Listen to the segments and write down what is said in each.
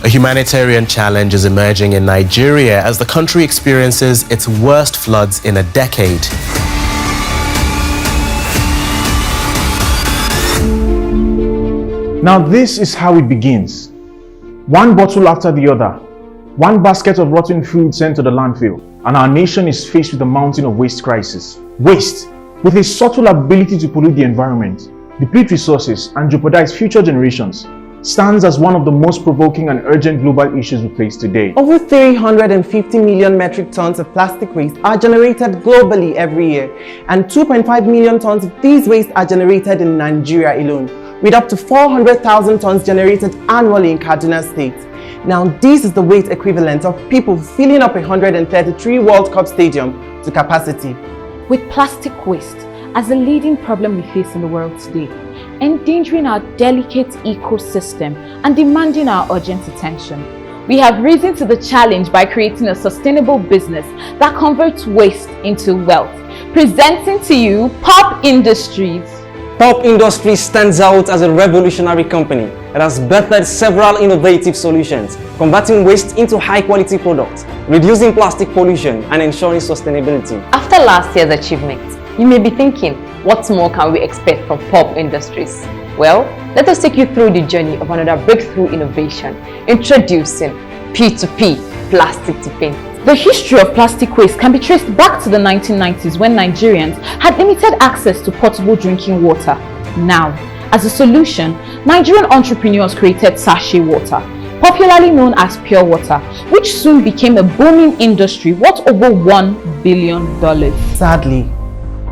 A humanitarian challenge is emerging in Nigeria as the country experiences its worst floods in a decade. Now this is how it begins. One bottle after the other, one basket of rotten food sent to the landfill, and our nation is faced with a mountain of waste crisis. Waste, with a subtle ability to pollute the environment, deplete resources, and jeopardize future generations, stands as one of the most provoking and urgent global issues we face today. Over 350 million metric tons of plastic waste are generated globally every year, and 2.5 million tons of these waste are generated in Nigeria alone, with up to 400,000 tons generated annually in Kaduna State. Now, this is the weight equivalent of people filling up a 133 World Cup stadium to capacity. With plastic waste as the leading problem we face in the world today, endangering our delicate ecosystem and demanding our urgent attention, we have risen to the challenge by creating a sustainable business that converts waste into wealth. Presenting to you Pop Industries. Pop Industries stands out as a revolutionary company that has birthed several innovative solutions, converting waste into high-quality products, reducing plastic pollution, and ensuring sustainability. After last year's achievements, you may be thinking, what more can we expect from Pop Industries? Well, let us take you through the journey of another breakthrough innovation, introducing P2P, plastic to paint. The history of plastic waste can be traced back to the 1990s when Nigerians had limited access to potable drinking water. Now, as a solution, Nigerian entrepreneurs created sachet water, popularly known as pure water, which soon became a booming industry worth over $1 billion. Sadly,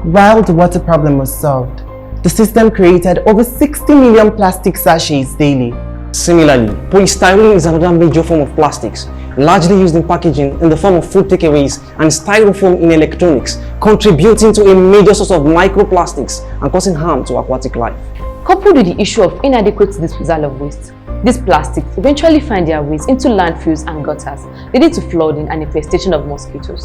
while the water problem was solved, the system created over 60 million plastic sachets daily. Similarly, polystyrene is another major form of plastics, largely used in packaging in the form of food takeaways and styrofoam in electronics, contributing to a major source of microplastics and causing harm to aquatic life. Coupled with the issue of inadequate disposal of waste, these plastics eventually find their ways into landfills and gutters, leading to flooding and infestation of mosquitoes.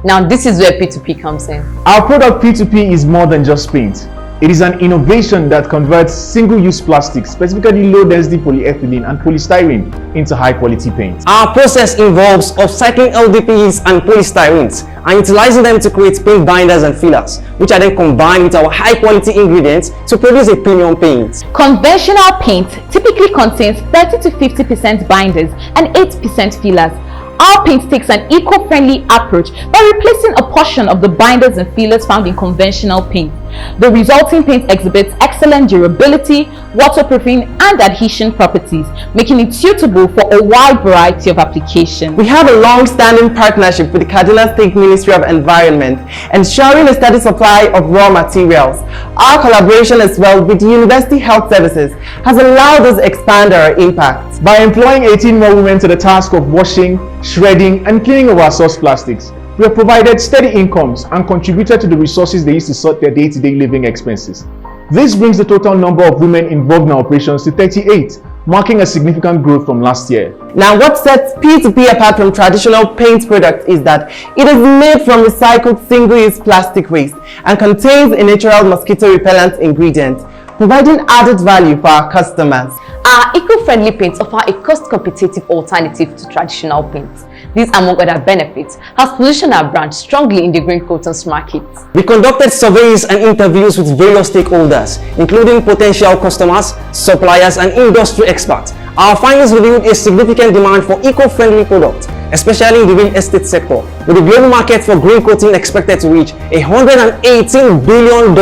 Now, this is where P2P comes in. Our product P2P is more than just paint. It is an innovation that converts single-use plastics, specifically low-density polyethylene and polystyrene, into high-quality paint. Our process involves upcycling LDPEs and polystyrenes and utilizing them to create paint binders and fillers, which are then combined with our high-quality ingredients to produce a premium paint. Conventional paint typically contains 30 to 50% binders and 8% fillers. Our paint takes an eco-friendly approach by replacing a portion of the binders and fillers found in conventional paint. The resulting paint exhibits excellent durability, waterproofing, and adhesion properties, making it suitable for a wide variety of applications. We have a long-standing partnership with the Kaduna State Ministry of Environment, ensuring a steady supply of raw materials. Our collaboration as well with the University Health Services has allowed us to expand our impact. By employing 18 more women to the task of washing, shredding, and cleaning of our source plastics, we have provided steady incomes and contributed to the resources they use to sort their day-to-day living expenses. This brings the total number of women involved in our operations to 38, marking a significant growth from last year. Now, what sets P2P apart from traditional paint products is that it is made from recycled single-use plastic waste and contains a natural mosquito repellent ingredient, providing added value for our customers. Our eco-friendly paints offer a cost-competitive alternative to traditional paints. This, among other benefits, has positioned our brand strongly in the green coatings market. We conducted surveys and interviews with various stakeholders, including potential customers, suppliers, and industry experts. Our findings revealed a significant demand for eco-friendly products, especially in the real estate sector, with the global market for green coating expected to reach $118 billion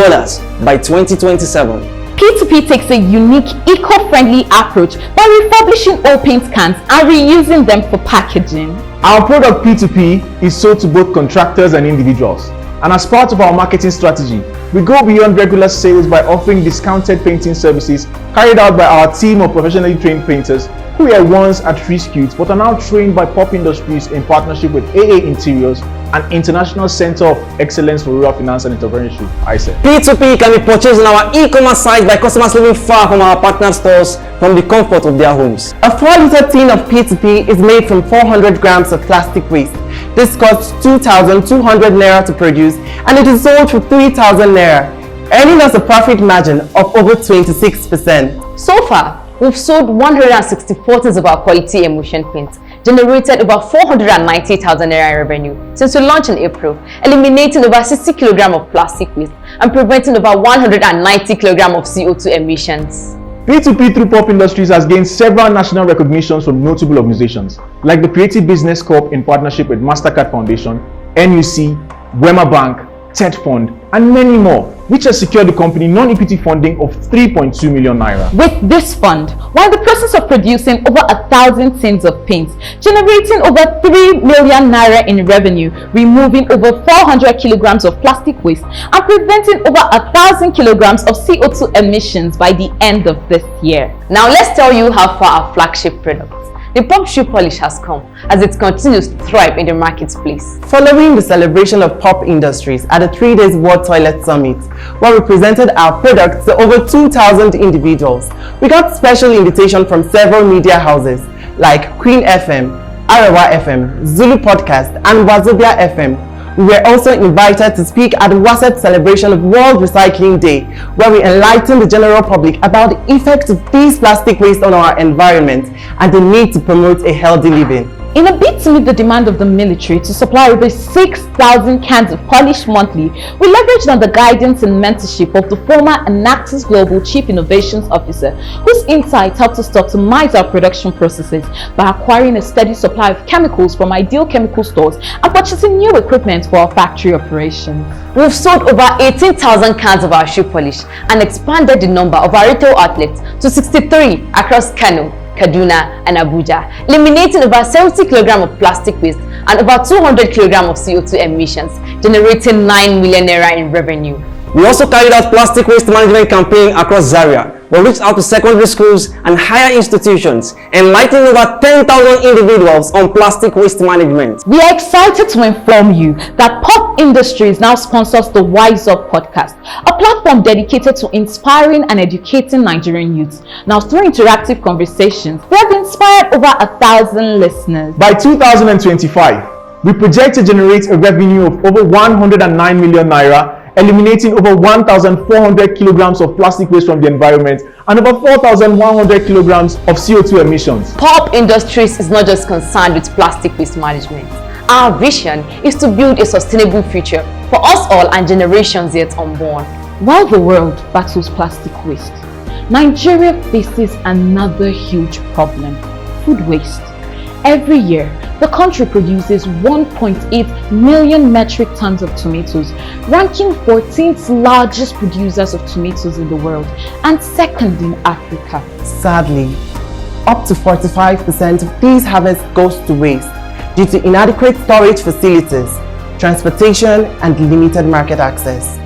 by 2027. P2P takes a unique eco-friendly approach by refurbishing old paint cans and reusing them for packaging. Our product P2P is sold to both contractors and individuals. And as part of our marketing strategy, we go beyond regular sales by offering discounted painting services carried out by our team of professionally trained painters who were once at Rescued but are now trained by Pop Industries in partnership with AA Interiors and International Center of Excellence for Rural Finance and Entrepreneurship, ICE. P2P can be purchased on our e-commerce site by customers living far from our partner stores from the comfort of their homes. A 4-liter tin of P2P is made from 400 grams of plastic waste. This costs 2,200 naira to produce and it is sold for 3,000 naira, earning us a profit margin of over 26%. So far, we've sold 164 tons of our quality emulsion paint, generated over 490,000 naira in revenue since we launched in April, eliminating over 60 kg of plastic waste and preventing over 190 kg of CO2 emissions. P2P through Pop Industries has gained several national recognitions from notable organizations like the Creative Business Corp in partnership with MasterCard Foundation, NUC, Wema Bank, TED Fund, and many more, which has secured the company non-equity funding of 3.2 million naira. With this fund, we're in the process of producing over 1,000 tins of paint, generating over 3 million naira in revenue, removing over 400 kilograms of plastic waste, and preventing over 1,000 kilograms of CO2 emissions by the end of this year. Now let's tell you how far our flagship product, the Pop Shoe Polish, has come as it continues to thrive in the marketplace. Following the celebration of Pop Industries at the 3 days World Toilet Summit, where we presented our products to over 2,000 individuals, we got special invitation from several media houses like Queen FM, Arawa FM, Zulu Podcast, and Wazobia FM. We were also invited to speak at the WASET celebration of World Recycling Day, where we enlightened the general public about the effects of these plastic waste on our environment and the need to promote a healthy living. In a bid to meet the demand of the military to supply over 6,000 cans of polish monthly, we leveraged on the guidance and mentorship of the former Enactus Global Chief Innovations Officer, whose insights helped us to optimize our production processes by acquiring a steady supply of chemicals from ideal chemical stores and purchasing new equipment for our factory operations. We've sold over 18,000 cans of our shoe polish and expanded the number of our retail outlets to 63 across Kano, Kaduna, and Abuja, eliminating over 70 kg of plastic waste and over 200 kg of CO2 emissions, generating 9 million naira in revenue. We also carried out plastic waste management campaign across Zaria. We reached out to secondary schools and higher institutions, enlightening over 10,000 individuals on plastic waste management. We are excited to inform you that Pop Industries now sponsors the Wise Up podcast, a platform dedicated to inspiring and educating Nigerian youths. Now, through interactive conversations, we have inspired over 1,000 listeners. By 2025, we project to generate a revenue of over 109 million naira, eliminating over 1,400 kilograms of plastic waste from the environment and over 4,100 kilograms of CO2 emissions. Pop Industries is not just concerned with plastic waste management. Our vision is to build a sustainable future for us all and generations yet unborn. While the world battles plastic waste, Nigeria faces another huge problem: food waste. Every year, the country produces 1.8 million metric tons of tomatoes, ranking 14th largest producers of tomatoes in the world and second in Africa. Sadly, up to 45% of these harvests goes to waste due to inadequate storage facilities, transportation, and limited market access.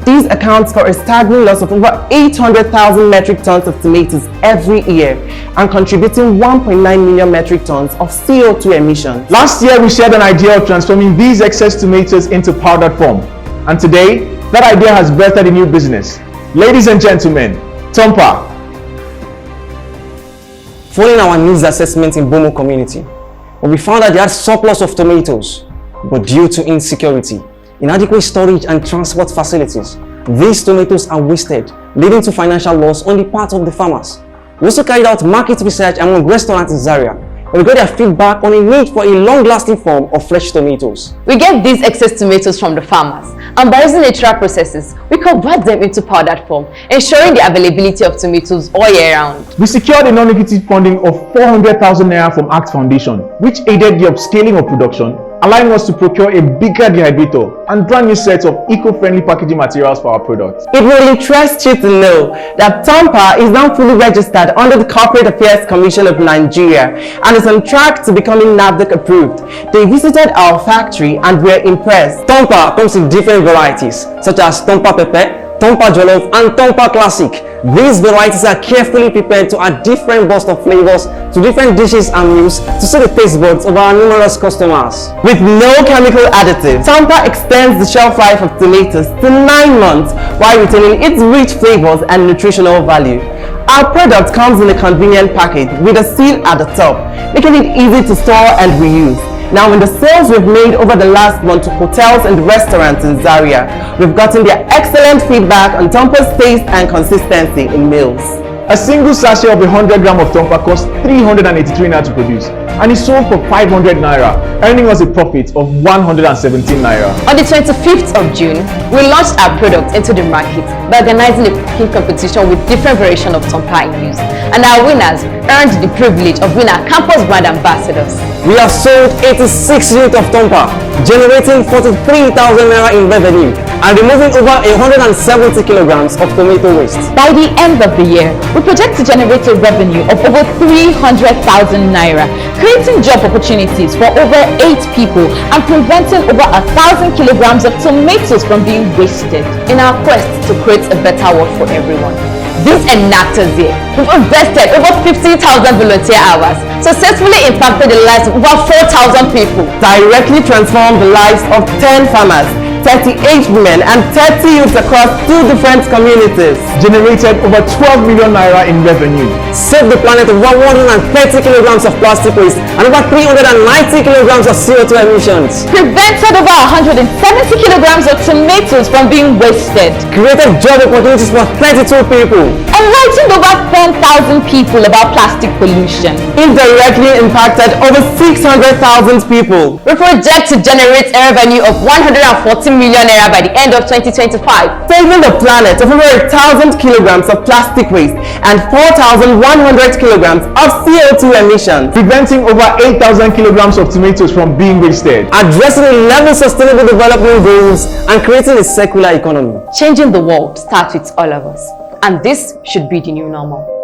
These accounts for a staggering loss of over 800,000 metric tons of tomatoes every year and contributing 1.9 million metric tons of CO2 emissions. Last year, we shared an idea of transforming these excess tomatoes into powdered form. And today, that idea has birthed a new business. Ladies and gentlemen, Tompa. Following our needs assessment in Bomo community, we found that they had surplus of tomatoes, but due to insecurity, inadequate storage and transport facilities, these tomatoes are wasted, leading to financial loss on the part of the farmers. We also carried out market research among restaurants in Zaria, and we got their feedback on a need for a long-lasting form of fresh tomatoes. We get these excess tomatoes from the farmers, and by using natural processes, we convert them into powdered form, ensuring the availability of tomatoes all year round. We secured a non-equity funding of 400,000 naira from ACT Foundation, which aided the upscaling of production, allowing us to procure a bigger dehydrator and brand new set of eco-friendly packaging materials for our products. It will interest you to know that Tompa is now fully registered under the Corporate Affairs Commission of Nigeria and is on track to becoming NAFDAC approved. They visited our factory and were impressed. Tompa comes in different varieties such as Tompa Pepe, Tompa Jollof, and Tompa Classic. These varieties are carefully prepared to add different bursts of flavors to different dishes and meals to suit the taste buds of our numerous customers. With no chemical additives, Tompa extends the shelf life of tomatoes to 9 months while retaining its rich flavors and nutritional value. Our product comes in a convenient package with a seal at the top, making it easy to store and reuse. Now, in the sales we've made over the last month to hotels and restaurants in Zaria, we've gotten their excellent feedback on Tompa's taste and consistency in meals. A single sachet of 100 grams of Tompa costs 383 naira to produce and is sold for 500 naira, earning us a profit of 117 naira. On the 25th of June, we launched our product into the market by organizing a cooking competition with different variations of Tompa in use, and our winners earned the privilege of being our campus brand ambassadors. We have sold 86 units of Tompa, generating 43,000 naira in revenue and removing over 170 kilograms of tomato waste. By the end of the year, we project to generate a revenue of over 300,000 naira, creating job opportunities for over 8 people and preventing over 1,000 kilograms of tomatoes from being wasted. In our quest to create a better world for everyone, this Enactus year, we've invested over 50,000 volunteer hours, successfully impacted the lives of over 4,000 people, Directly transformed the lives of 10 farmers, 38 women and 30 youths across 2 different communities. Generated over 12 million naira in revenue. Saved the planet of 130 kilograms of plastic waste and over 390 kilograms of CO2 emissions. Prevented over 170 kilograms of tomatoes from being wasted. Created job opportunities for 32 people. Enlightened over 10,000 people about plastic pollution. Indirectly impacted over 600,000 people. we project to generate a revenue of 140 million naira by the end of 2025. Saving the planet of over 1,000 kilograms of plastic waste and 4,100 kilograms of CO2 emissions. Preventing over 8,000 kilograms of tomatoes from being wasted. Addressing 11 sustainable development goals and creating a circular economy. Changing the world starts with all of us, and this should be the new normal.